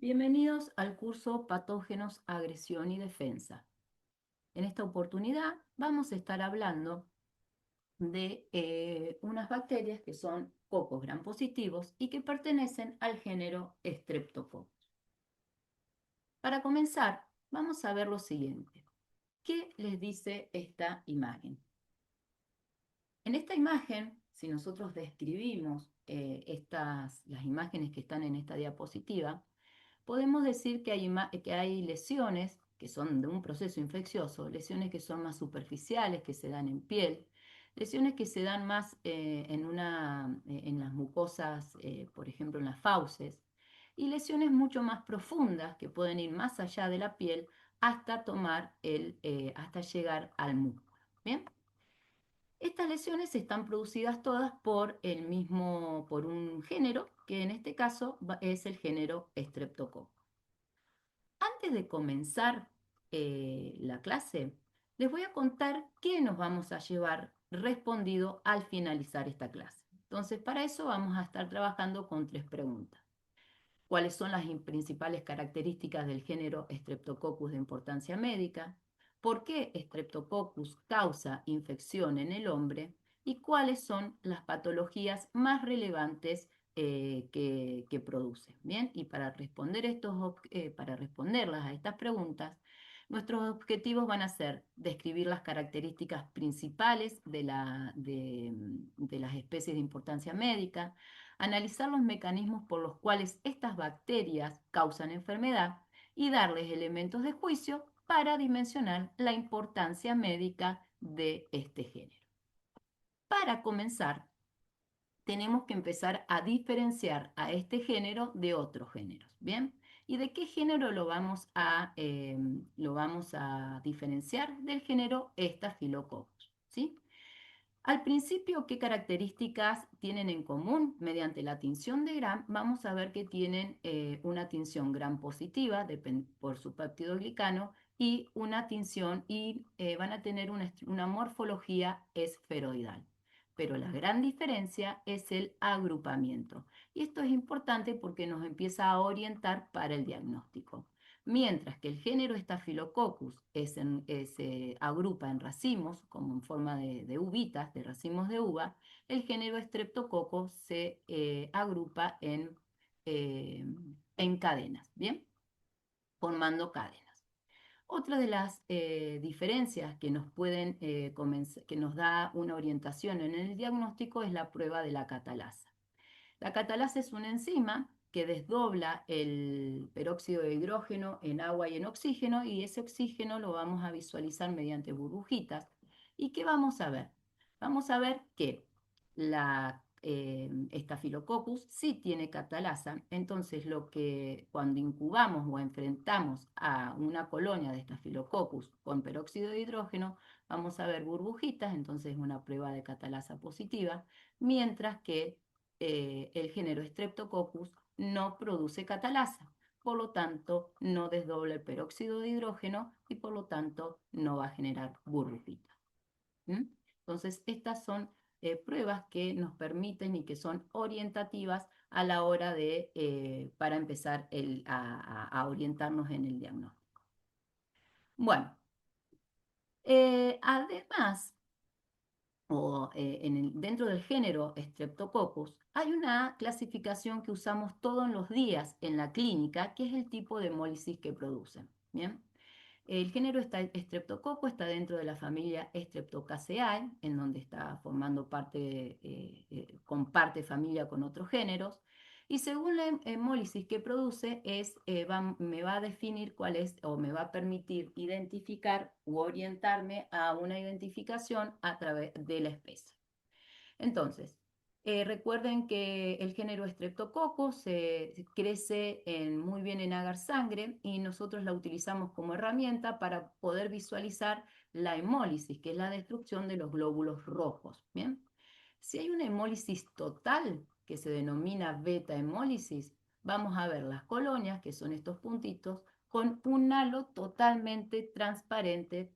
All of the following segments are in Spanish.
Bienvenidos al curso Patógenos, Agresión y Defensa. En esta oportunidad vamos a estar hablando de unas bacterias que son cocos gram positivos y que pertenecen al género Streptococcus. Para comenzar, vamos a ver lo siguiente. ¿Qué les dice esta imagen? En esta imagen, si nosotros describimos las imágenes que están en esta diapositiva, podemos decir que hay lesiones que son de un proceso infeccioso, lesiones que son más superficiales, que se dan en piel, lesiones que se dan más en las mucosas, por ejemplo en las fauces, y lesiones mucho más profundas que pueden ir más allá de la piel hasta llegar al músculo. ¿Bien? Estas lesiones están producidas todas por un género, que en este caso es el género Streptococcus. Antes de comenzar la clase, les voy a contar qué nos vamos a llevar respondido al finalizar esta clase. Entonces, para eso vamos a estar trabajando con 3 preguntas. ¿Cuáles son las principales características del género Streptococcus de importancia médica? ¿Por qué Streptococcus causa infección en el hombre? ¿Y cuáles son las patologías más relevantes que produce? Bien, y para responderlas a estas preguntas, nuestros objetivos van a ser describir las características principales de las especies de importancia médica, analizar los mecanismos por los cuales estas bacterias causan enfermedad y darles elementos de juicio para dimensionar la importancia médica de este género. Para comenzar, tenemos que empezar a diferenciar a este género de otros géneros, ¿bien? ¿Y de qué género lo vamos a diferenciar? Del género Staphylococcus, ¿sí? Al principio, ¿qué características tienen en común? Mediante la tinción de Gram, vamos a ver que tienen una tinción Gram positiva por su peptidoglicano y van a tener una morfología esferoidal. Pero la gran diferencia es el agrupamiento. Y esto es importante porque nos empieza a orientar para el diagnóstico. Mientras que el género Staphylococcus se agrupa en racimos, como en forma de uvitas, de racimos de uva, el género Streptococcus se agrupa eh, en cadenas, ¿bien? Formando cadenas. Otra de las diferencias que nos da una orientación en el diagnóstico es la prueba de la catalasa. La catalasa es una enzima que desdobla el peróxido de hidrógeno en agua y en oxígeno, y ese oxígeno lo vamos a visualizar mediante burbujitas. ¿Y qué vamos a ver? Vamos a ver que la Staphylococcus sí tiene catalasa. Entonces cuando incubamos o enfrentamos a una colonia de Staphylococcus con peróxido de hidrógeno, vamos a ver burbujitas, entonces una prueba de catalasa positiva, mientras que el género Streptococcus no produce catalasa, por lo tanto no desdobla el peróxido de hidrógeno y por lo tanto no va a generar burbujitas. ¿Mm? Entonces, estas son pruebas que nos permiten y que son orientativas a la hora para empezar a orientarnos en el diagnóstico. Bueno, además, dentro del género Streptococcus, hay una clasificación que usamos todos los días en la clínica, que es el tipo de hemólisis que producen. ¿Bien? El género Streptococcus está dentro de la familia Streptocaceae, en donde está formando comparte familia con otros géneros, y según la hemólisis que produce, me va a definir cuál es, o me va a permitir identificar u orientarme a una identificación a través de la especie. Entonces, recuerden que el género Streptococcus crece muy bien en agar sangre y nosotros la utilizamos como herramienta para poder visualizar la hemólisis, que es la destrucción de los glóbulos rojos. ¿Bien? Si hay una hemólisis total, que se denomina beta-hemólisis, vamos a ver las colonias, que son estos puntitos, con un halo totalmente transparente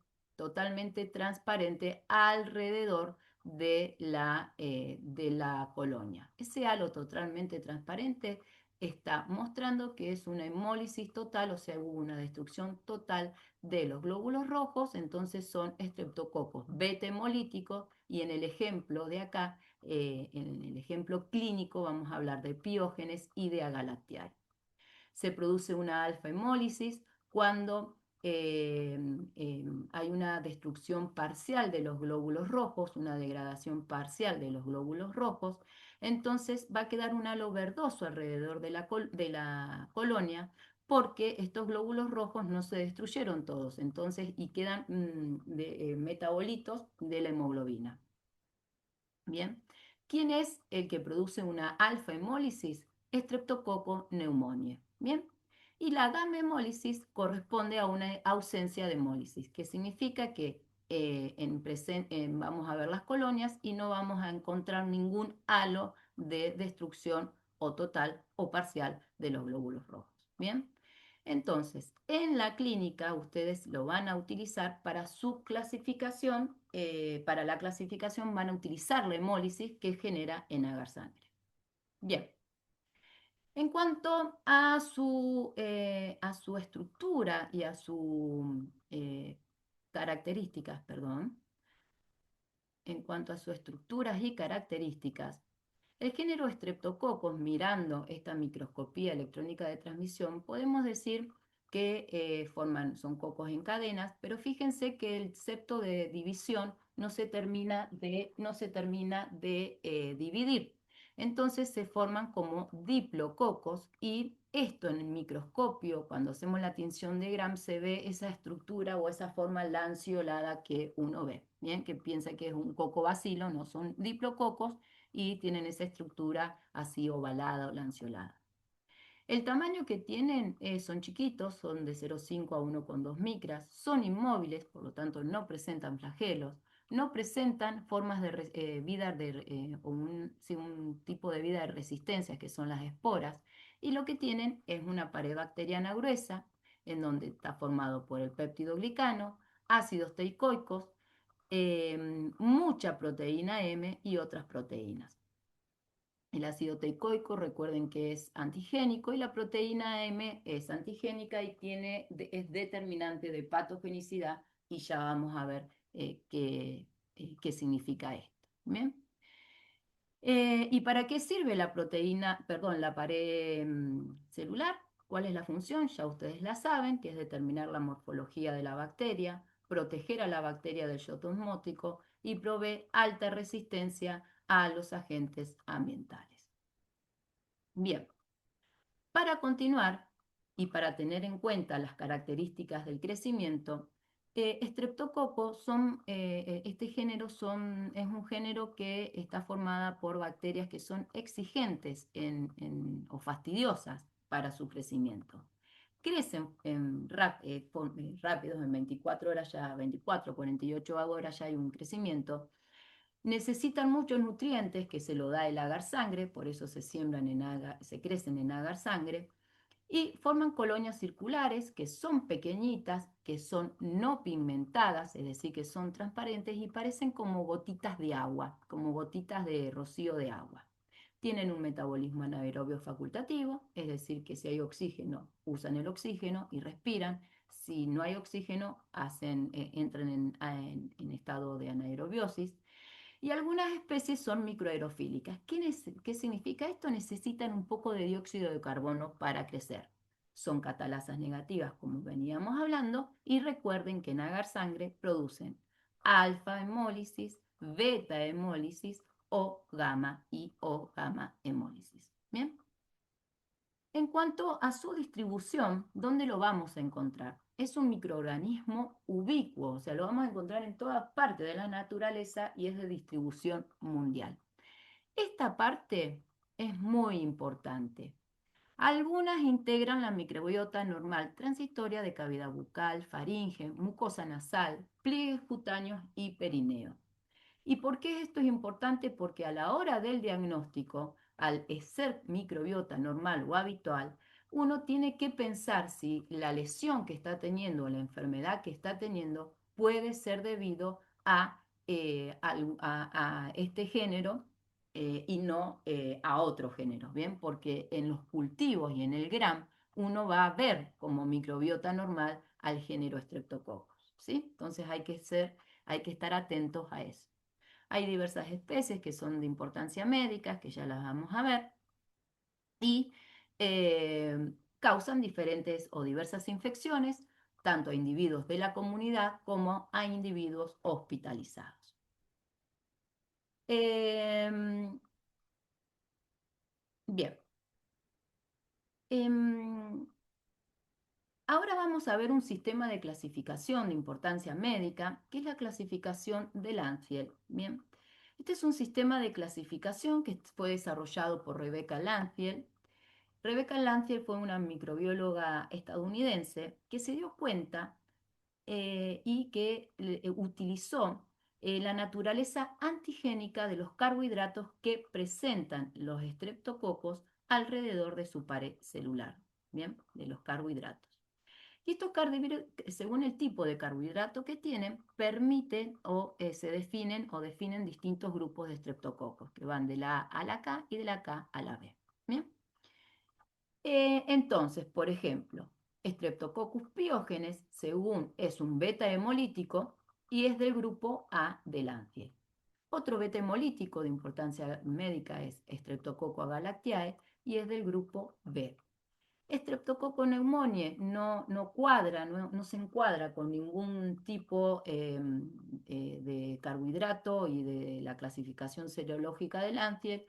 alrededor de la colonia. Ese halo totalmente transparente está mostrando que es una hemólisis total, o sea, hubo una destrucción total de los glóbulos rojos, entonces son estreptococos beta hemolíticos, y en el ejemplo de acá, en el ejemplo clínico, vamos a hablar de Piógenes y de Agalactiae. Se produce una alfa hemólisis cuando hay una destrucción parcial de los glóbulos rojos, una degradación parcial de los glóbulos rojos, entonces va a quedar un halo verdoso alrededor de la colonia, porque estos glóbulos rojos no se destruyeron todos, entonces, y quedan metabolitos de la hemoglobina. Bien, ¿quién es el que produce una alfa hemólisis? Streptococcus pneumoniae. Bien, y la gamma hemólisis corresponde a una ausencia de hemólisis, que significa que vamos a ver las colonias y no vamos a encontrar ningún halo de destrucción o total o parcial de los glóbulos rojos. Bien, entonces, en la clínica ustedes lo van a utilizar para su clasificación, para la clasificación van a utilizar la hemólisis que genera en agar sangre. Bien, en cuanto a su estructura y a sus características, perdón, en cuanto a sus estructuras y características, el género Streptococcus, mirando esta microscopía electrónica de transmisión, podemos decir que son cocos en cadenas, pero fíjense que el septo de división no se termina de dividir. Entonces se forman como diplococos, y esto en el microscopio, cuando hacemos la tinción de Gram, se ve esa estructura o esa forma lanceolada que uno ve, ¿bien? Que piensa que es un coco bacilo, no, son diplococos, y tienen esa estructura así ovalada o lanceolada. El tamaño que tienen son chiquitos, son de 0,5 a 1,2 micras, son inmóviles, por lo tanto no presentan flagelos, no presentan formas de vida un tipo de vida de resistencia, que son las esporas, y lo que tienen es una pared bacteriana gruesa, en donde está formado por el péptido glicano, ácidos teicoicos, mucha proteína M y otras proteínas. El ácido teicoico, recuerden que es antigénico, y la proteína M es antigénica y es determinante de patogenicidad, y ya vamos a ver qué significa esto. ¿Bien? ¿Y para qué sirve la la pared celular? ¿Cuál es la función? Ya ustedes la saben, que es determinar la morfología de la bacteria, proteger a la bacteria del yodo osmótico y provee alta resistencia a los agentes ambientales. Bien, para continuar y para tener en cuenta las características del crecimiento, este género es un género que está formado por bacterias que son exigentes o fastidiosas para su crecimiento. Crecen rápidos, en 24 horas ya, 24, 48 horas ya hay un crecimiento. Necesitan muchos nutrientes que se lo da el agar sangre, por eso se crecen en agar sangre, y forman colonias circulares que son pequeñitas, que son no pigmentadas, es decir, que son transparentes y parecen como gotitas de agua, como gotitas de rocío de agua. Tienen un metabolismo anaerobio facultativo, es decir, que si hay oxígeno, usan el oxígeno y respiran. Si no hay oxígeno, entran en estado de anaerobiosis. Y algunas especies son microaerofílicas. ¿Qué significa esto? Necesitan un poco de dióxido de carbono para crecer. Son catalasas negativas, como veníamos hablando, y recuerden que en agar sangre producen alfa hemólisis, beta hemólisis o gamma hemólisis. Bien. En cuanto a su distribución, ¿dónde lo vamos a encontrar? Es un microorganismo ubicuo, o sea, lo vamos a encontrar en todas partes de la naturaleza y es de distribución mundial. Esta parte es muy importante. Algunas integran la microbiota normal transitoria de cavidad bucal, faringe, mucosa nasal, pliegues cutáneos y perineo. ¿Y por qué esto es importante? Porque a la hora del diagnóstico, al ser microbiota normal o habitual, uno tiene que pensar si la lesión que está teniendo o la enfermedad que está teniendo puede ser debido a este género y no a otros géneros, ¿bien? Porque en los cultivos y en el GRAM uno va a ver como microbiota normal al género Streptococcus, ¿sí? Entonces hay que estar atentos a eso. Hay diversas especies que son de importancia médica, que ya las vamos a ver, y causan diferentes o diversas infecciones, tanto a individuos de la comunidad como a individuos hospitalizados. Em, bien. Em, Ahora vamos a ver un sistema de clasificación de importancia médica, que es la clasificación de Lanfield. Bien, este es un sistema de clasificación que fue desarrollado por Rebecca Lanfield. Rebecca Lanfield fue una microbióloga estadounidense que se dio cuenta y que utilizó la naturaleza antigénica de los carbohidratos que presentan los estreptococos alrededor de su pared celular, ¿bien? De los carbohidratos. Y estos carbohidratos, según el tipo de carbohidrato que tienen, permiten o se definen o definen distintos grupos de estreptococos, que van de la A a la K y de la K a la B. ¿Bien? Entonces, por ejemplo, Streptococcus pyogenes, según es un beta hemolítico y es del grupo A del Anfiel. Otro beta hemolítico de importancia médica es Streptococcus agalactiae y es del grupo B. Streptococcus pneumoniae no cuadra, no se encuadra con ningún tipo de carbohidrato y de la clasificación serológica del Anfiel,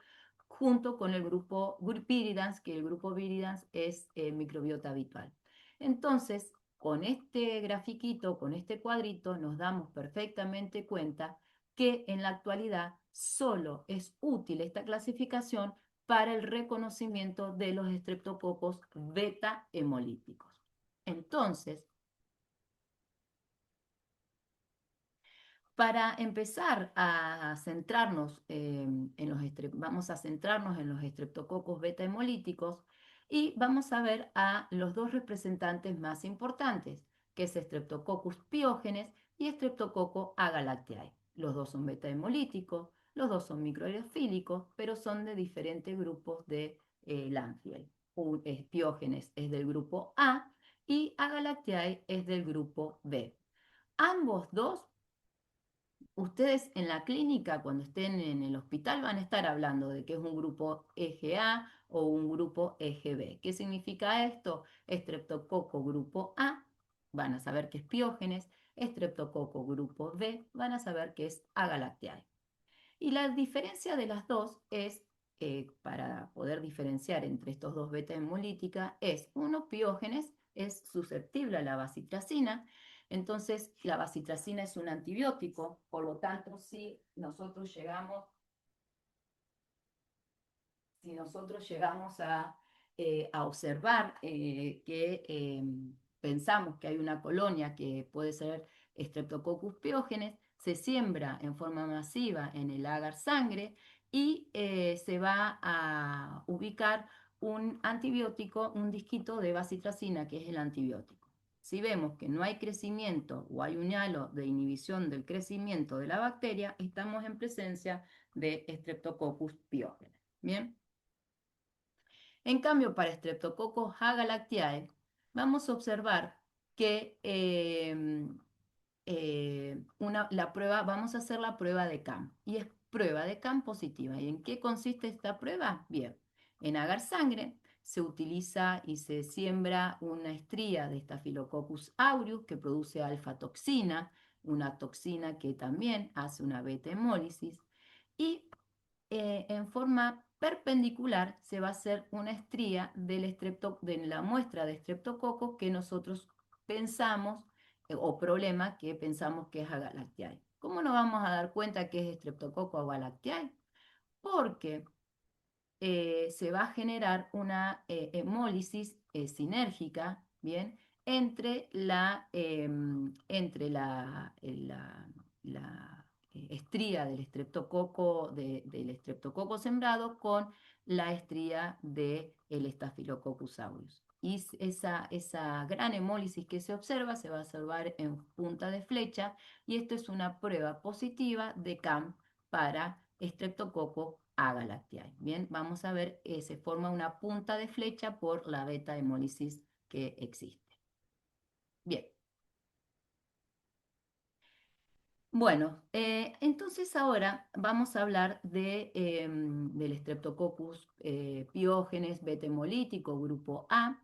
junto con el grupo Viridans, que el grupo Viridans es microbiota habitual. Entonces, con este grafiquito, con este cuadrito, nos damos perfectamente cuenta que en la actualidad solo es útil esta clasificación para el reconocimiento de los estreptococos beta hemolíticos. Entonces, para empezar a centrarnos vamos a centrarnos en los estreptococos beta hemolíticos y vamos a ver a los dos representantes más importantes, que es Streptococcus pyogenes y Streptococcus agalactiae. Los dos son beta hemolíticos, los dos son microaerofílicos, pero son de diferentes grupos de Lanfield. Piógenes es del grupo A y agalactiae es del grupo B. Ambos dos, ustedes en la clínica, cuando estén en el hospital, van a estar hablando de que es un grupo eje A o un grupo eje B. ¿Qué significa esto? Estreptococo grupo A, van a saber que es Piógenes. Estreptococo grupo B, van a saber que es Agalactiae. Y la diferencia de las dos es, para poder diferenciar entre estos dos beta hemolítica, es uno, Piógenes, es susceptible a la bacitracina. Entonces, la bacitracina es un antibiótico, por lo tanto, si nosotros llegamos a observar que pensamos que hay una colonia que puede ser Streptococcus pyogenes, se siembra en forma masiva en el agar sangre y se va a ubicar un antibiótico, un disquito de bacitracina, que es el antibiótico. Si vemos que no hay crecimiento o hay un halo de inhibición del crecimiento de la bacteria, estamos en presencia de Streptococcus pyogenes. Bien. En cambio, para Streptococcus agalactiae, vamos a observar que vamos a hacer la prueba de CAM, y es prueba de CAM positiva. ¿Y en qué consiste esta prueba? Bien, en agar sangre se utiliza y se siembra una estría de Staphylococcus aureus que produce alfa-toxina, una toxina que también hace una beta-hemólisis, y en forma perpendicular se va a hacer una estría de la muestra de estreptococos que nosotros pensamos, o problema que pensamos que es Agalactiae. ¿Cómo nos vamos a dar cuenta que es Streptococcus agalactiae? Porque se va a generar una hemólisis sinérgica, ¿bien? Entre la estría del estreptococo sembrado con la estría del Staphylococcus aureus. Y esa gran hemólisis que se observa se va a observar en punta de flecha, y esto es una prueba positiva de CAM para estreptococo A-galactiae. Bien, vamos a ver, se forma una punta de flecha por la beta-hemólisis que existe. Bien. Bueno, entonces ahora vamos a hablar del Streptococcus piógenes beta hemolítico grupo A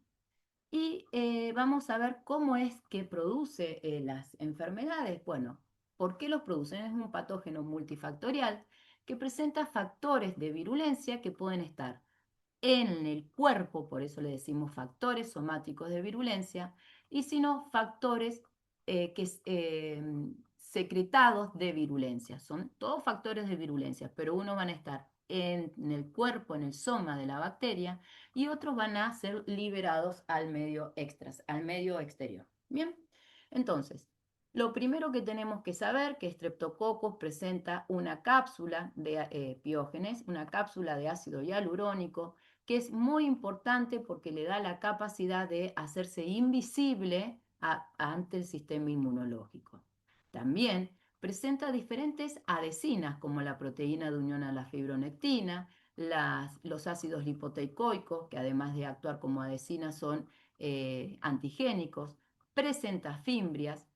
y vamos a ver cómo es que produce las enfermedades. Bueno, ¿por qué los producen? Es un patógeno multifactorial que presenta factores de virulencia que pueden estar en el cuerpo, por eso le decimos factores somáticos de virulencia, y sino factores secretados de virulencia. Son todos factores de virulencia, pero unos van a estar en el cuerpo, en el soma de la bacteria, y otros van a ser liberados al medio al medio exterior. Bien, entonces, lo primero que tenemos que saber que Streptococcus presenta una cápsula de piógenes, una cápsula de ácido hialurónico, que es muy importante porque le da la capacidad de hacerse invisible ante el sistema inmunológico. También presenta diferentes adhesinas como la proteína de unión a la fibronectina, los ácidos lipoteicoicos, que además de actuar como adhesinas son antigénicos, presenta fimbrias,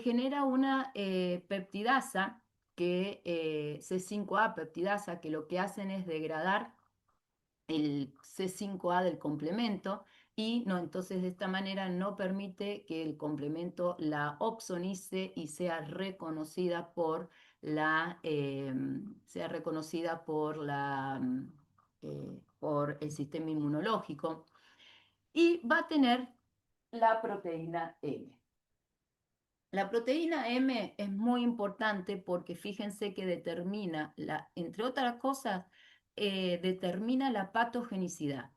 genera una peptidasa C5A peptidasa, que lo que hacen es degradar el C5A del complemento y no, entonces de esta manera no permite que el complemento la opsonice y sea reconocida sea reconocida por el sistema inmunológico y va a tener la proteína M. La proteína M es muy importante porque fíjense que determina, entre otras cosas, determina la patogenicidad.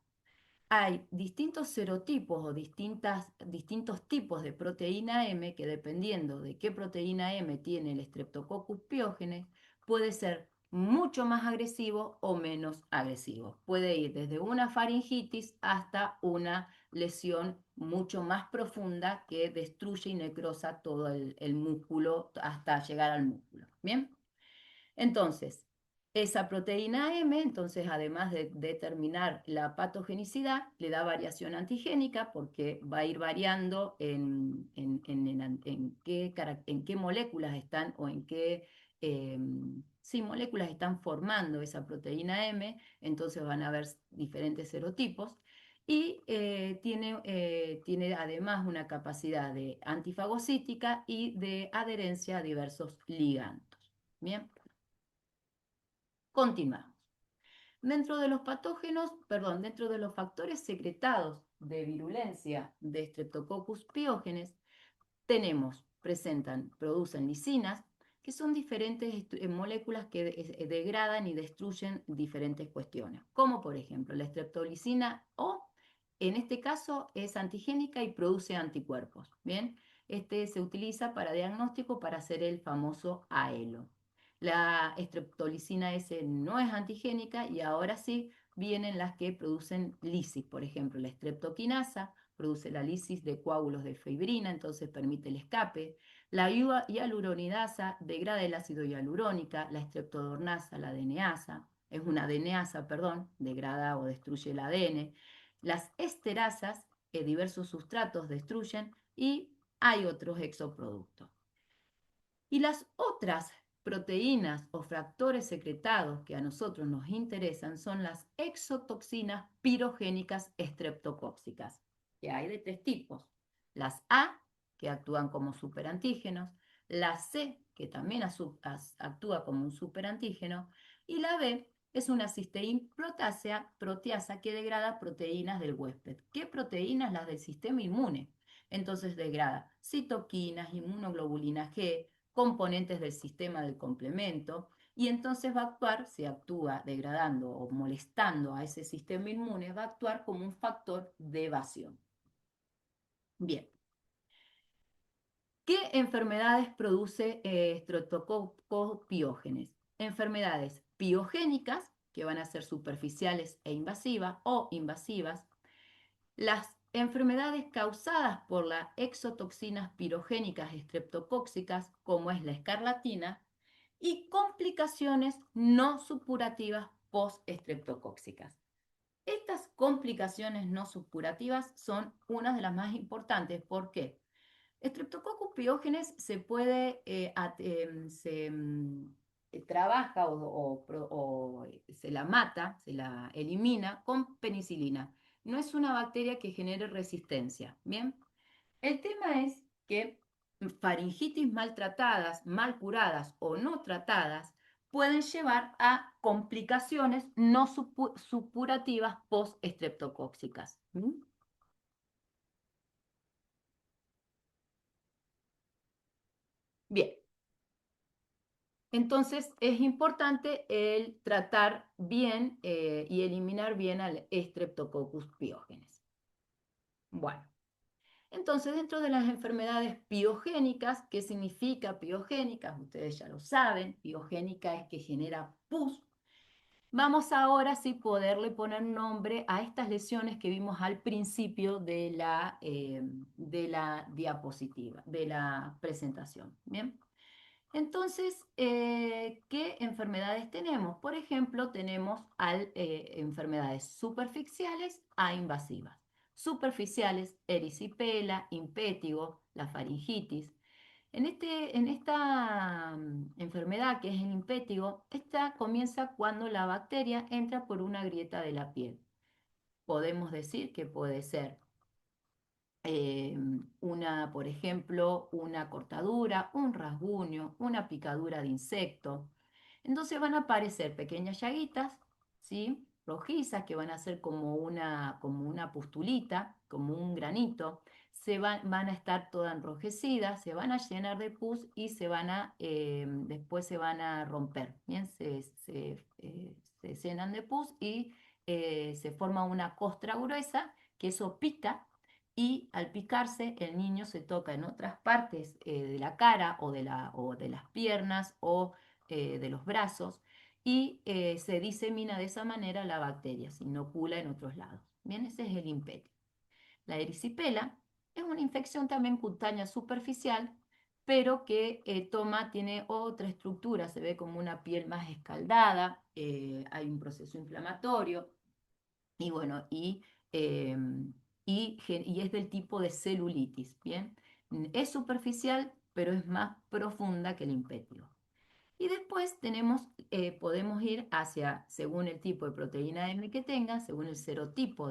Hay distintos serotipos o distintos tipos de proteína M que dependiendo de qué proteína M tiene el Streptococcus piógenes, puede ser mucho más agresivo o menos agresivo. Puede ir desde una faringitis hasta una lesión mucho más profunda que destruye y necrosa todo el músculo hasta llegar al músculo. ¿Bien? Entonces, esa proteína M, entonces, además de determinar la patogenicidad, le da variación antigénica porque va a ir variando en qué moléculas están o eh, moléculas están formando esa proteína M, entonces van a haber diferentes serotipos. Y tiene además una capacidad de antifagocítica y de adherencia a diversos ligandos. Bien. Continuamos. Dentro de los factores secretados de virulencia de Streptococcus piógenes, producen lisinas, que son diferentes moléculas que degradan y destruyen diferentes cuestiones, como por ejemplo la streptolicina O, en este caso es antigénica y produce anticuerpos. Bien, este se utiliza para diagnóstico para hacer el famoso AELO. La streptolicina S no es antigénica y ahora sí vienen las que producen lisis, por ejemplo, la streptoquinasa produce la lisis de coágulos de fibrina, entonces permite el escape. La hialuronidasa degrada el ácido hialurónica, la streptodornasa, la DNasa, es una DNasa, perdón, degrada o destruye el ADN. Las esterasas, diversos sustratos destruyen y hay otros exoproductos. Y las otras proteínas o factores secretados que a nosotros nos interesan son las exotoxinas pirogénicas estreptocóxicas, que hay de tres tipos. Las A, que actúan como superantígenos, la C, que también actúa como un superantígeno, y la B es una cisteína proteasa que degrada proteínas del huésped. ¿Qué proteínas? Las del sistema inmune. Entonces degrada citoquinas, inmunoglobulina G, componentes del sistema del complemento, y entonces va a actuar, si actúa degradando o molestando a ese sistema inmune, va a actuar como un factor de evasión. Bien. ¿Qué enfermedades produce Streptococcus piógenes? Enfermedades piogénicas, que van a ser superficiales e invasivas o invasivas. Las enfermedades causadas por las exotoxinas pirogénicas estreptocóxicas, como es la escarlatina, y complicaciones no supurativas post-estreptocóxicas. Estas complicaciones no supurativas son una de las más importantes. ¿Por qué? Streptococcus pyogenes se puede, trabaja o se la mata, se la elimina con penicilina. No es una bacteria que genere resistencia. Bien, el tema es que faringitis maltratadas, mal curadas o no tratadas pueden llevar a complicaciones no supurativas post-estreptocóxicas. Bien, entonces es importante el tratar bien y eliminar bien al Streptococcus pyogenes. Bueno, entonces dentro de las enfermedades piogénicas, ¿qué significa piogénicas? Ustedes ya lo saben, piogénica es que genera pus. Vamos ahora sí poderle poner nombre a estas lesiones que vimos al principio de la diapositiva, de la presentación. Bien. Entonces, ¿qué enfermedades tenemos? Por ejemplo, tenemos enfermedades superficiales a invasivas. Superficiales, erisipela, impétigo, la faringitis. En esta enfermedad que es el impétigo, esta comienza cuando la bacteria entra por una grieta de la piel. Podemos decir que puede ser eh, por ejemplo, una cortadura, un rasguño, una picadura de insecto. Entonces van a aparecer pequeñas llaguitas, ¿sí? Rojizas que van a ser como una pustulita, como un granito. Van a estar todas enrojecidas, se van a llenar de pus y después se van a romper. Bien, se llenan de pus y se forma una costra gruesa que eso pica y al picarse el niño se toca en otras partes de la cara o de las piernas o de los brazos y se disemina de esa manera la bacteria, se inocula en otros lados. Bien, ese es el imperio. La erisipela es una infección también cutánea superficial, pero que tiene otra estructura, se ve como una piel más escaldada, hay un proceso inflamatorio y bueno, eh, y es del tipo de celulitis, ¿bien? Es superficial, pero es más profunda que el impétigo. Y después podemos ir según el tipo de proteína M que tenga, según el serotipo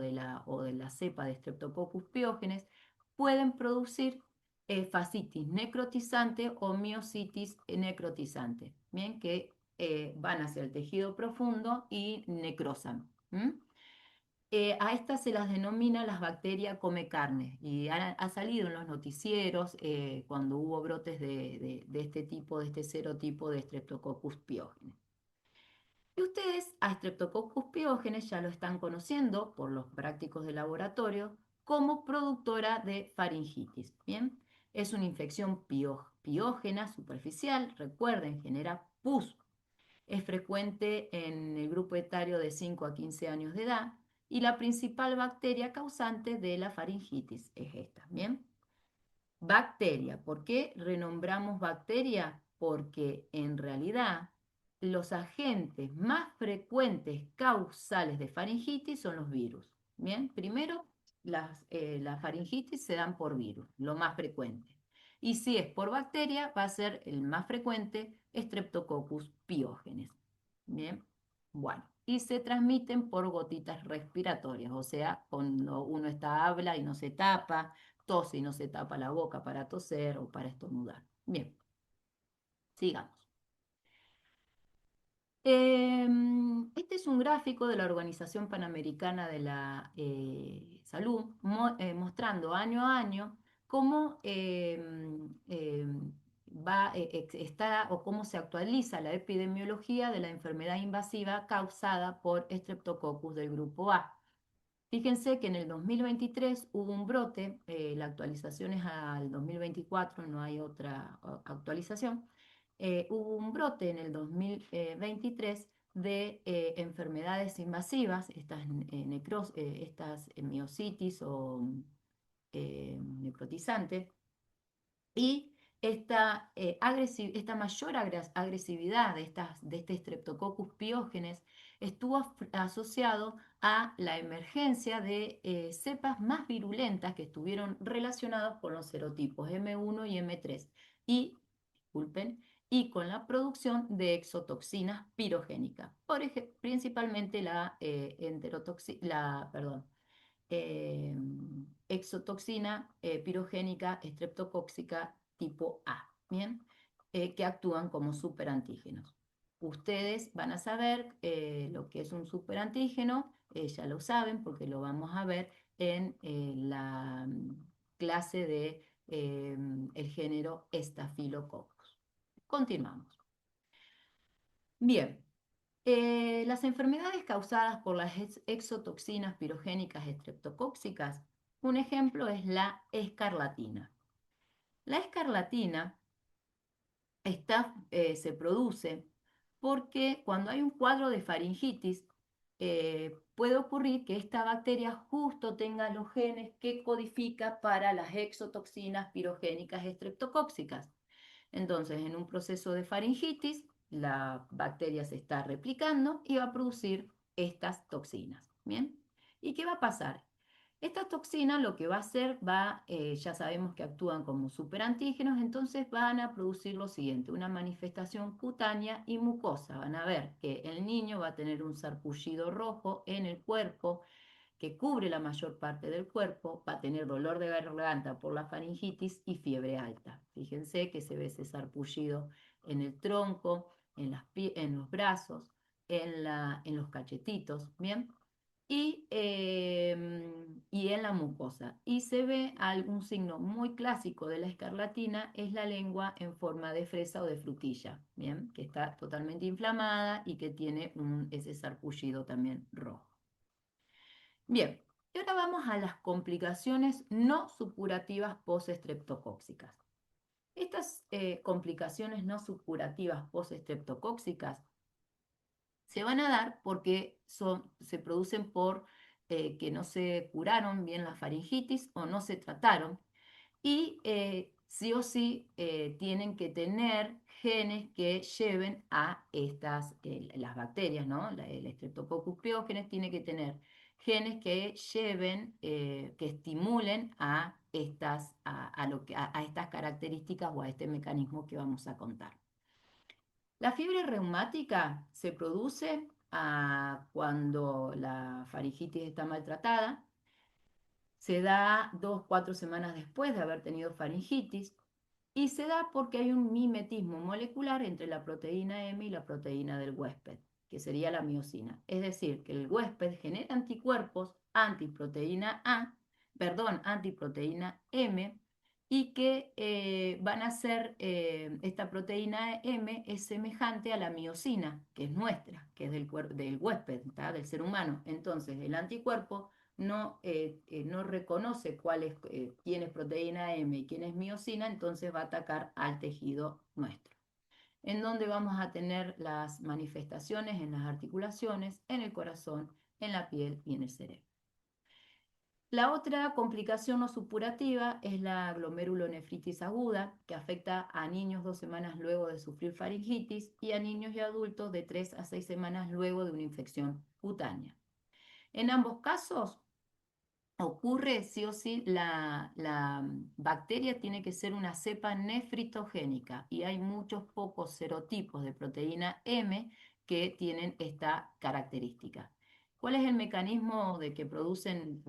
o de la cepa de Streptococcus pyogenes, pueden producir fascitis necrotizante o miositis necrotizante, ¿bien? Que van hacia el tejido profundo y necrosan. A estas se las denomina las bacterias come carne y ha salido en los noticieros cuando hubo brotes de este tipo, de este serotipo de Streptococcus pyogenes. Y ustedes a Streptococcus pyogenes ya lo están conociendo por los prácticos de laboratorio como productora de faringitis. Bien, es una infección piógena superficial, recuerden, genera pus, es frecuente en el grupo etario de 5 a 15 años de edad y la principal bacteria causante de la faringitis es esta. Bien, bacteria. ¿Por qué renombramos bacteria? Porque en realidad los agentes más frecuentes causales de faringitis son los virus. Bien, primero las faringitis se dan por virus, lo más frecuente. Y si es por bacteria, va a ser el más frecuente Streptococcus pyogenes. Bien, bueno, y se transmiten por gotitas respiratorias, o sea, cuando uno habla y no se tapa, tose y no se tapa la boca para toser o para estornudar. Bien, sigamos. Este es un gráfico de la Organización Panamericana de la Salud mostrando año a año cómo está o cómo se actualiza la epidemiología de la enfermedad invasiva causada por Streptococcus del grupo A. Fíjense que en el 2023 hubo un brote, la actualización es al 2024, no hay otra actualización. Hubo un brote en el 2023 de enfermedades invasivas, estas miositis o necrotizantes, y esta mayor agresividad de este Streptococcus piógenes estuvo asociado a la emergencia de cepas más virulentas que estuvieron relacionadas con los serotipos M1 y M3 y, disculpen, y con la producción de exotoxinas pirogénicas, principalmente eh, exotoxina pirogénica estreptocóxica tipo A, ¿bien? Que actúan como superantígenos. Ustedes van a saber lo que es un superantígeno, ya lo saben porque lo vamos a ver en la clase de el género Staphylococcus. Continuamos. Bien, las enfermedades causadas por las exotoxinas pirogénicas estreptocóxicas, un ejemplo es la escarlatina. La escarlatina se produce porque cuando hay un cuadro de faringitis, puede ocurrir que esta bacteria justo tenga los genes que codifica para las exotoxinas pirogénicas estreptocóxicas. Entonces, en un proceso de faringitis, la bacteria se está replicando y va a producir estas toxinas. ¿Bien? ¿Y qué va a pasar? Esta toxina lo que va a hacer, ya sabemos que actúan como superantígenos, entonces van a producir lo siguiente, una manifestación cutánea y mucosa. Van a ver que el niño va a tener un sarpullido rojo en el cuerpo, que cubre la mayor parte del cuerpo, va a tener dolor de garganta por la faringitis y fiebre alta. Fíjense que se ve ese sarpullido en el tronco, en los brazos, en los cachetitos, ¿bien? Y en la mucosa. Y se ve algún signo muy clásico de la escarlatina, es la lengua en forma de fresa o de frutilla, ¿bien? Que está totalmente inflamada y que tiene ese sarpullido también rojo. Bien, y ahora vamos a las complicaciones no supurativas postestreptocóxicas. Estas complicaciones no supurativas postestreptocóxicas se van a dar porque se producen por que no se curaron bien la faringitis o no se trataron y sí o sí tienen que tener genes que lleven a las bacterias, ¿no? El Streptococcus pyogenes tiene que tener genes que lleven, que estimulen a estas características o a este mecanismo que vamos a contar. La fiebre reumática se produce cuando la faringitis está maltratada, se da 2-4 semanas después de haber tenido faringitis y se da porque hay un mimetismo molecular entre la proteína M y la proteína del huésped, que sería la miosina. Es decir, que el huésped genera anticuerpos antiproteína antiproteína M y que van a ser, esta proteína M es semejante a la miosina, que es nuestra, que es del huésped, ¿tá? Del ser humano. Entonces, el anticuerpo no reconoce quién es proteína M y quién es miosina, entonces va a atacar al tejido nuestro. En donde vamos a tener las manifestaciones en las articulaciones, en el corazón, en la piel y en el cerebro. La otra complicación no supurativa es la glomerulonefritis aguda, que afecta a niños 2 semanas luego de sufrir faringitis y a niños y adultos de 3 a 6 semanas luego de una infección cutánea. En ambos casos, ocurre sí o sí, la bacteria tiene que ser una cepa nefritogénica y hay muchos pocos serotipos de proteína M que tienen esta característica. ¿Cuál es el mecanismo de que producen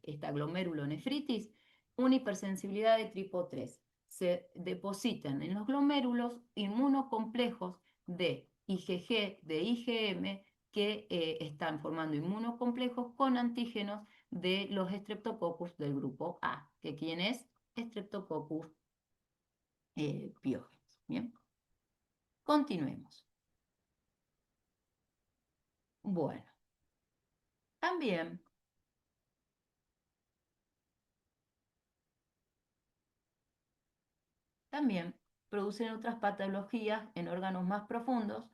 esta glomerulonefritis? Una hipersensibilidad de tipo 3. Se depositan en los glomérulos inmunocomplejos de IgG, de IgM, que están formando inmunocomplejos con antígenos de los Streptococcus del grupo A, que quién es Streptococcus pyogenes. Bien, continuemos. Bueno, también, también producen otras patologías en órganos más profundos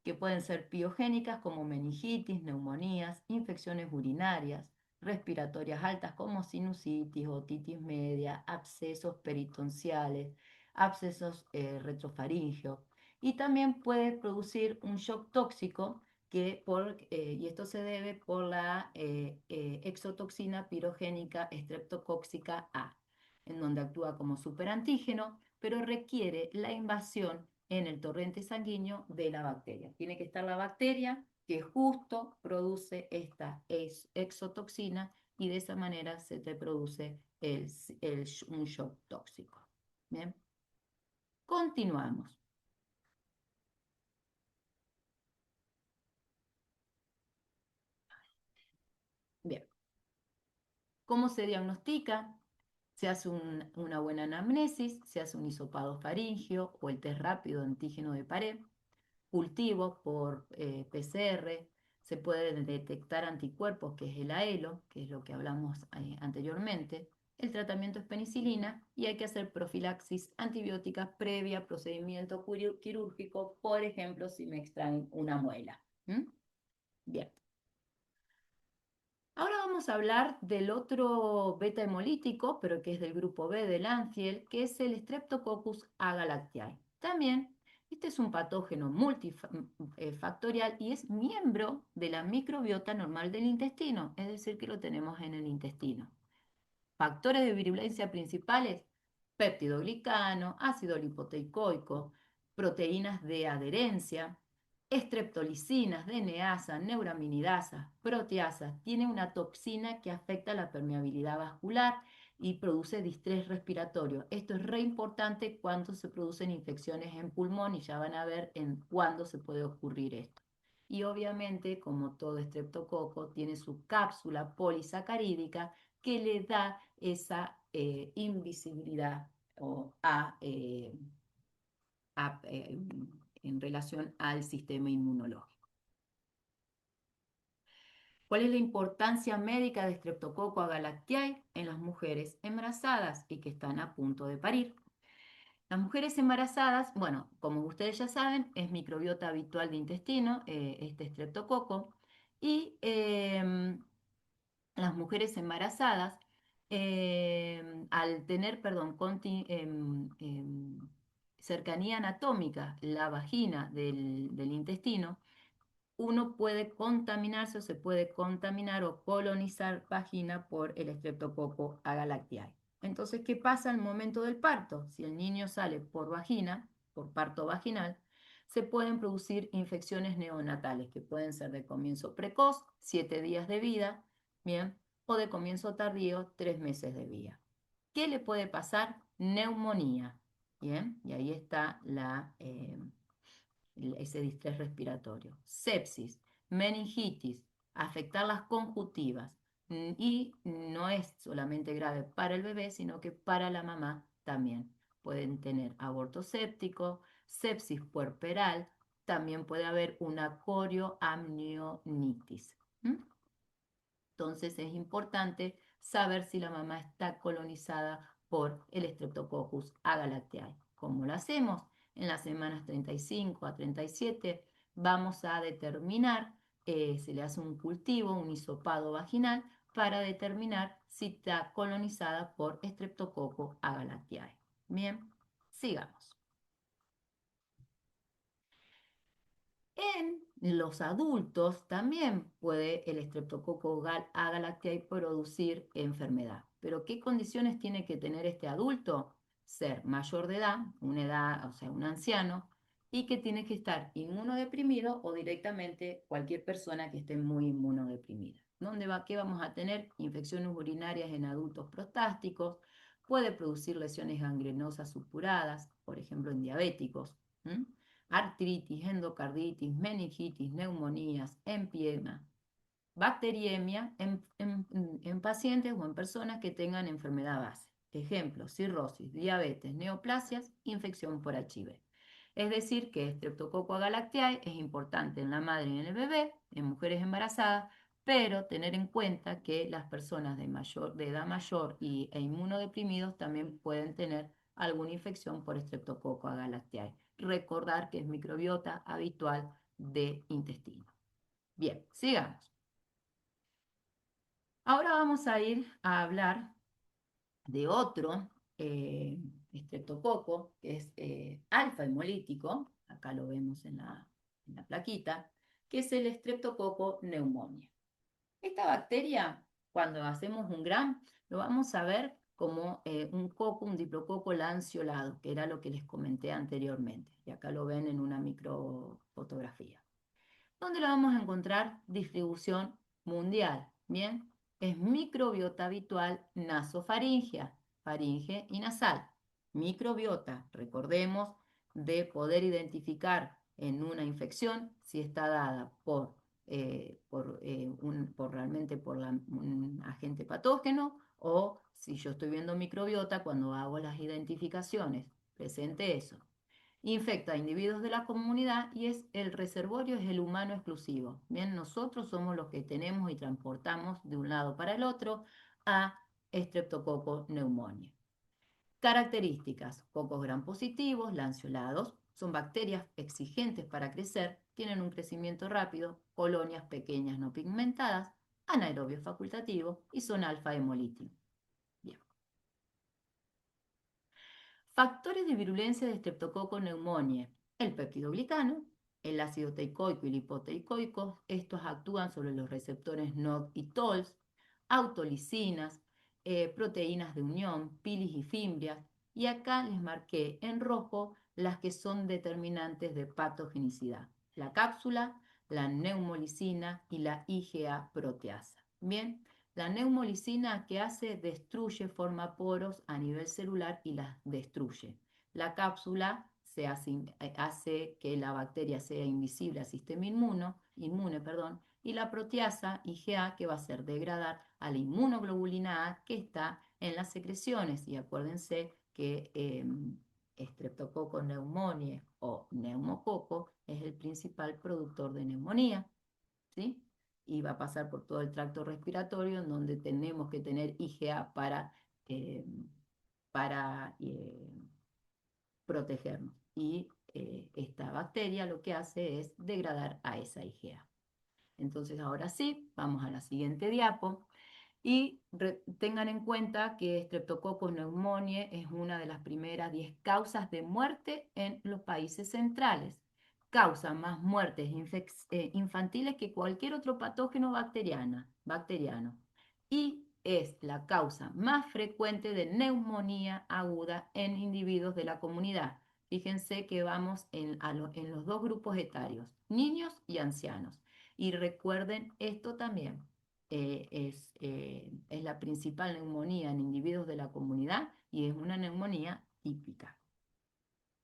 que pueden ser piogénicas como meningitis, neumonías, infecciones urinarias, respiratorias altas como sinusitis, otitis media, abscesos peritonciales, abscesos retrofaringeos. Y también puede producir un shock tóxico y esto se debe por la exotoxina pirogénica estreptocóxica A, en donde actúa como superantígeno, pero requiere la invasión en el torrente sanguíneo de la bacteria. Tiene que estar la bacteria que justo produce esta exotoxina y de esa manera se te produce un shock tóxico. Bien, continuamos. Bien, ¿cómo se diagnostica? Se hace una buena anamnesis, se hace un hisopado faríngeo o el test rápido de antígeno de pared, cultivo por PCR, se pueden detectar anticuerpos, que es el AELO, que es lo que hablamos anteriormente. El tratamiento es penicilina y hay que hacer profilaxis antibiótica previa a procedimiento quirúrgico, por ejemplo, si me extraen una muela. ¿Mm? Bien. Ahora vamos a hablar del otro beta hemolítico, pero que es del grupo B del Anfiel, que es el Streptococcus agalactiae. También, este es un patógeno multifactorial y es miembro de la microbiota normal del intestino, es decir, que lo tenemos en el intestino. Factores de virulencia principales: péptidoglicano, ácido lipoteicoico, proteínas de adherencia, estreptolicinas, DNasa, neuraminidasa, proteasas. Tiene una toxina que afecta la permeabilidad vascular y produce distrés respiratorio. Esto es re importante cuando se producen infecciones en pulmón y ya van a ver en cuándo se puede ocurrir esto. Y obviamente, como todo estreptococo, tiene su cápsula polisacarídica que le da esa invisibilidad a, en relación al sistema inmunológico. ¿Cuál es la importancia médica de Streptococcus agalactiae en las mujeres embarazadas y que están a punto de parir? Las mujeres embarazadas, bueno, como ustedes ya saben, es microbiota habitual de intestino, este estreptococo, y las mujeres embarazadas, al tener, perdón, cercanía anatómica, la vagina del intestino, uno puede contaminarse o se puede contaminar o colonizar vagina por el Streptococcus agalactiae. Entonces, ¿qué pasa al momento del parto? Si el niño sale por vagina, por parto vaginal, se pueden producir infecciones neonatales que pueden ser de comienzo precoz, 7 días de vida, bien, o de comienzo tardío, 3 meses de vida. ¿Qué le puede pasar? Neumonía, bien, y ahí está ese distrés respiratorio. Sepsis, meningitis, afectar las conjuntivas. Y no es solamente grave para el bebé, sino que para la mamá también. Pueden tener aborto séptico, sepsis puerperal, también puede haber una corioamnionitis. Entonces es importante saber si la mamá está colonizada por el Streptococcus agalactiae. ¿Cómo lo hacemos? En las semanas 35 a 37 vamos a determinar, se le hace un cultivo, un hisopado vaginal, para determinar si está colonizada por Streptococcus agalactiae. Bien, sigamos. En los adultos también puede el Streptococcus agalactiae producir enfermedad. Pero ¿qué condiciones tiene que tener este adulto? Ser mayor de edad, o sea, un anciano, y que tiene que estar inmunodeprimido o directamente cualquier persona que esté muy inmunodeprimida. ¿Qué vamos a tener? Infecciones urinarias en adultos prostásticos, puede producir lesiones gangrenosas supuradas, por ejemplo en diabéticos. Artritis, endocarditis, meningitis, neumonías, empiema, bacteriemia en pacientes o en personas que tengan enfermedad base. Ejemplo, cirrosis, diabetes, neoplasias, infección por HIV. Es decir, que Streptococcus agalactiae es importante en la madre y en el bebé, en mujeres embarazadas, pero tener en cuenta que las personas de edad mayor e inmunodeprimidos también pueden tener alguna infección por Streptococcus agalactiae. Recordar que es microbiota habitual de intestino. Bien, sigamos. Ahora vamos a ir a hablar de otro estreptococo, que es alfa hemolítico, acá lo vemos en la plaquita, que es el estreptococo pneumoniae. Esta bacteria, cuando hacemos un gram, lo vamos a ver como un coco, un diplococo lanceolado, que era lo que les comenté anteriormente. Y acá lo ven en una microfotografía. ¿Dónde lo vamos a encontrar? Distribución mundial. Bien, es microbiota habitual nasofaringea, faringe y nasal. Microbiota, recordemos, de poder identificar en una infección si está dada por realmente un agente patógeno o si yo estoy viendo microbiota cuando hago las identificaciones. Presente eso. Infecta a individuos de la comunidad y el reservorio es el humano exclusivo. Bien, nosotros somos los que tenemos y transportamos de un lado para el otro a Streptococcus pneumoniae. Características: cocos gram positivos, lanceolados, son bacterias exigentes para crecer, tienen un crecimiento rápido, colonias pequeñas no pigmentadas, anaerobios facultativos y son alfa hemolíticos. Bien. Factores de virulencia de Streptococcus pneumoniae: el peptidoglicano, el ácido teicoico y lipoteicoico, estos actúan sobre los receptores NOD y TOLS, autolisinas, proteínas de unión, pilis y fimbrias, y acá les marqué en rojo las que son determinantes de patogenicidad: la cápsula, la neumolicina y la IgA proteasa. Bien, la neumolicina, que hace, destruye, forma poros a nivel celular y las destruye. La cápsula hace que la bacteria sea invisible al sistema inmune, y la proteasa IgA, que va a hacer degradar a la inmunoglobulina A, que está en las secreciones. Y acuérdense que Streptococcus pneumoniae o neumococo es el principal productor de neumonía, ¿sí? Y va a pasar por todo el tracto respiratorio, en donde tenemos que tener IgA eh, para protegernos. Y esta bacteria lo que hace es degradar a esa IgA. Entonces, ahora sí, vamos a la siguiente diapo. Y tengan en cuenta que Streptococcus pneumoniae es una de las primeras 10 causas de muerte en los países centrales. Causa más muertes infantiles que cualquier otro patógeno bacteriano. Y es la causa más frecuente de neumonía aguda en individuos de la comunidad. Fíjense que vamos en los dos grupos etarios, niños y ancianos. Y recuerden esto también, es la principal neumonía en individuos de la comunidad y es una neumonía típica.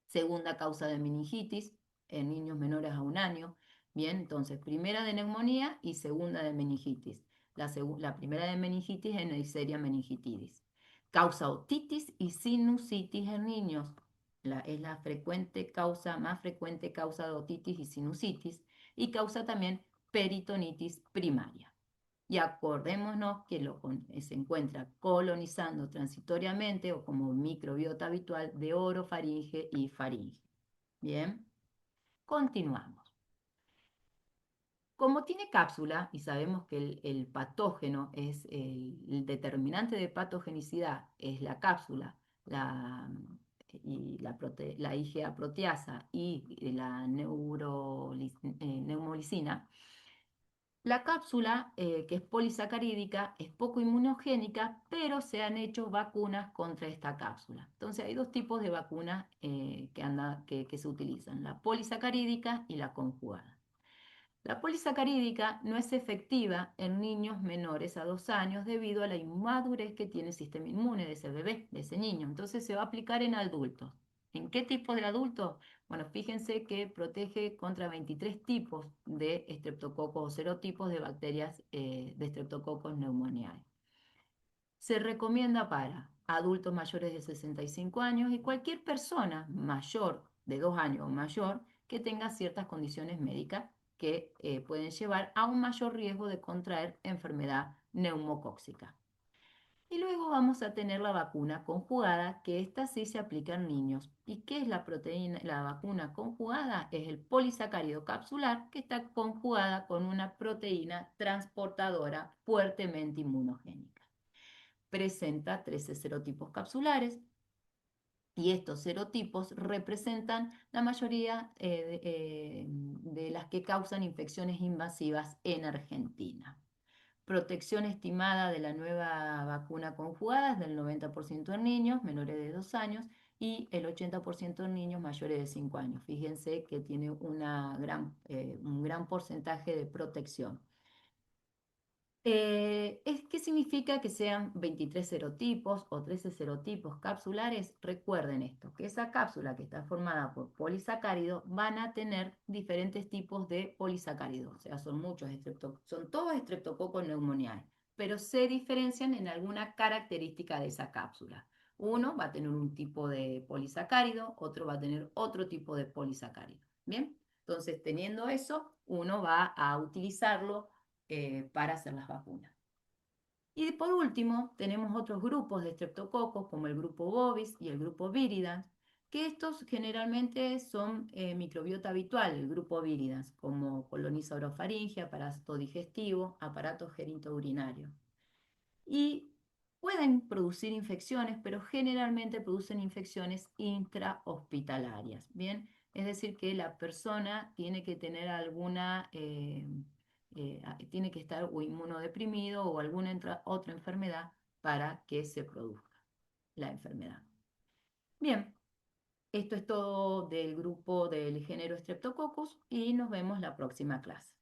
Segunda causa de meningitis en niños menores a un año. Bien, entonces, primera de neumonía y segunda de meningitis. La primera de meningitis es Neisseria meningitidis. Causa otitis y sinusitis en niños. Es la más frecuente causa de otitis y sinusitis, y causa también peritonitis primaria. Y acordémonos que se encuentra colonizando transitoriamente o como microbiota habitual de orofaringe y faringe. Bien, continuamos. Como tiene cápsula y sabemos que el patógeno es el determinante de patogenicidad, es la cápsula, la IgA proteasa y la neumolicina. La cápsula, que es polisacarídica, es poco inmunogénica, pero se han hecho vacunas contra esta cápsula. Entonces hay dos tipos de vacunas que se utilizan: la polisacarídica y la conjugada. La polisacarídica no es efectiva en niños menores a 2 años debido a la inmadurez que tiene el sistema inmune de ese bebé, de ese niño. Entonces se va a aplicar en adultos. ¿En qué tipo de adultos? Bueno, fíjense que protege contra 23 tipos de estreptococos o serotipos de bacterias de Streptococcus pneumoniae. Se recomienda para adultos mayores de 65 años y cualquier persona mayor de 2 años o mayor que tenga ciertas condiciones médicas que pueden llevar a un mayor riesgo de contraer enfermedad neumocóxica. Y luego vamos a tener la vacuna conjugada, que esta sí se aplica en niños. ¿Y qué es la proteína? La vacuna conjugada es el polisacárido capsular que está conjugada con una proteína transportadora fuertemente inmunogénica. Presenta 13 serotipos capsulares y estos serotipos representan la mayoría de las que causan infecciones invasivas en Argentina. Protección estimada de la nueva vacuna conjugada es del 90% en niños menores de 2 años y el 80% en niños mayores de 5 años. Fíjense que tiene un gran porcentaje de protección. ¿Qué significa que sean 23 serotipos o 13 serotipos capsulares? Recuerden esto, que esa cápsula que está formada por polisacáridos van a tener diferentes tipos de polisacáridos, o sea, son todos Streptococcus pneumoniae, pero se diferencian en alguna característica de esa cápsula. Uno va a tener un tipo de polisacárido, otro va a tener otro tipo de polisacárido. ¿Bien? Entonces, teniendo eso, uno va a utilizarlo para hacer las vacunas. Y por último, tenemos otros grupos de estreptococos, como el grupo bovis y el grupo viridans, que estos generalmente son microbiota habitual, el grupo viridans, como coloniza orofaringe, aparato digestivo, aparato geritourinario. Y pueden producir infecciones, pero generalmente producen infecciones intrahospitalarias, ¿bien? Es decir, que la persona tiene que tener tiene que estar o inmunodeprimido o alguna otra enfermedad para que se produzca la enfermedad. Bien, esto es todo del grupo del género Streptococcus y nos vemos la próxima clase.